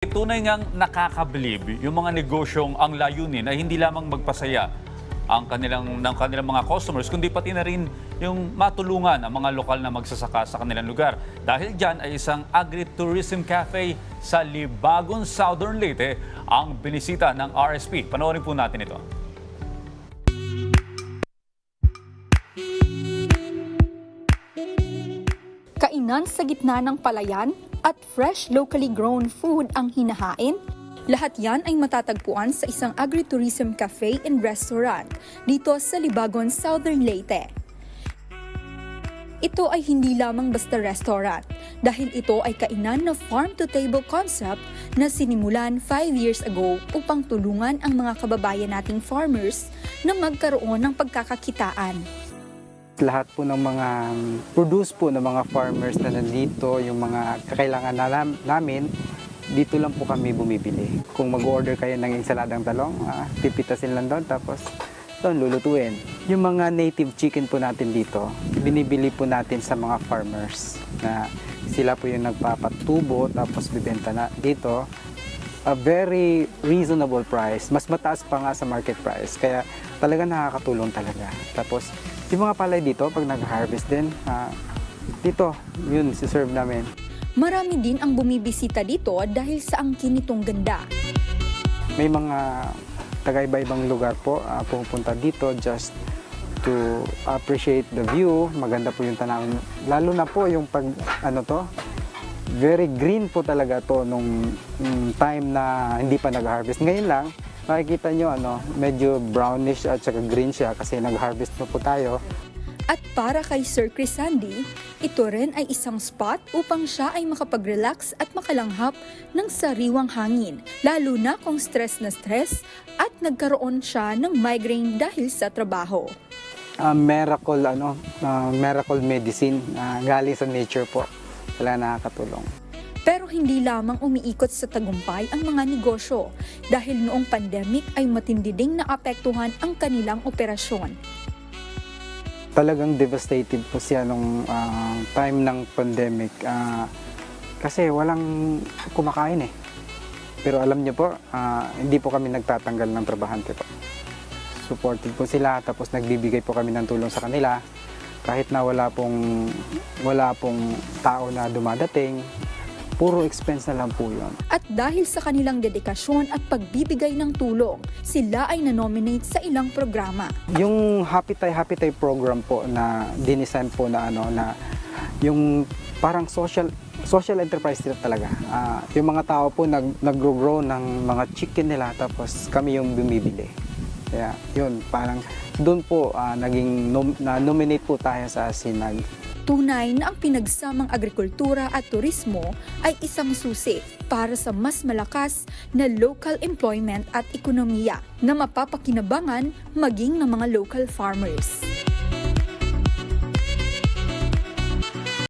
Tunay ngang nakakabilib yung mga negosyong ang layunin ay hindi lamang magpasaya ng kanilang mga customers, kundi pati na rin yung matulungan ang mga lokal na magsasaka sa kanilang lugar. Dahil dyan ay isang agritourism cafe sa Libagon, Southern Leyte ang binisita ng RSP. Panoorin po natin ito. Kainan sa gitna ng palayan at fresh locally grown food ang hinahain. Lahat yan ay matatagpuan sa isang agritourism cafe and restaurant dito sa Libagon, Southern Leyte. Ito ay hindi lamang basta restaurant dahil ito ay kainan na farm-to-table concept na sinimulan 5 years ago upang tulungan ang mga kababayan nating farmers na magkaroon ng pagkakakitaan. Lahat po ng mga produce po ng mga farmers na nandito, yung mga kakailangan namin, dito lang po kami bumibili. Kung mag-order kayo ng ensaladang talong, pipitasin lang doon, tapos doon lulutuin. Yung mga native chicken po natin dito, binibili po natin sa mga farmers na sila po yung nagpapatubo, tapos bibenta na dito. A very reasonable price, mas mataas pa nga sa market price, kaya talaga nakakatulong talaga. Tapos yung mga palay dito, pag nag-harvest din, dito, yun, si-serve namin. Marami din ang bumibisita dito dahil sa angkin nitong ganda. May mga taga-iba-ibang lugar po pupunta dito just to appreciate the view. Maganda po yung tanawin. Lalo na po yung very green po talaga to nung time na hindi pa nag-harvest. Ngayon lang, makikita nyo medyo brownish at saka green siya kasi nag-harvest na po tayo. At para kay Sir Chris Sandy, ito rin ay isang spot upang siya ay makapag-relax at makalanghap ng sariwang hangin, lalo na kung stress na stress at nagkaroon siya ng migraine dahil sa trabaho. Miracle medicine galing sa nature po. Wala nakakatulong. Pero hindi lamang umiikot sa tagumpay ang mga negosyo dahil noong pandemic ay matindi ding naapektuhan ang kanilang operasyon. Talagang devastated po siya nung time ng pandemic kasi walang kumakain eh. Pero alam niyo po, hindi po kami nagtatanggal ng trabahante po. Supported po sila, tapos nagbibigay po kami ng tulong sa kanila kahit na wala pong tao na dumadating. Puro expense na lang po yun. At dahil sa kanilang dedikasyon at pagbibigay ng tulong, sila ay na-nominate sa ilang programa. Yung Happy Tay program po na dinisign po na yung parang social enterprise nila talaga. Yung mga tao po nag-grow ng mga chicken nila, tapos kami yung bumibili. Kaya yun, parang doon po na-nominate po tayo sa SINAG. Tunay na ang pinagsamang agrikultura at turismo ay isang susi para sa mas malakas na local employment at ekonomiya na mapapakinabangan maging ng mga local farmers.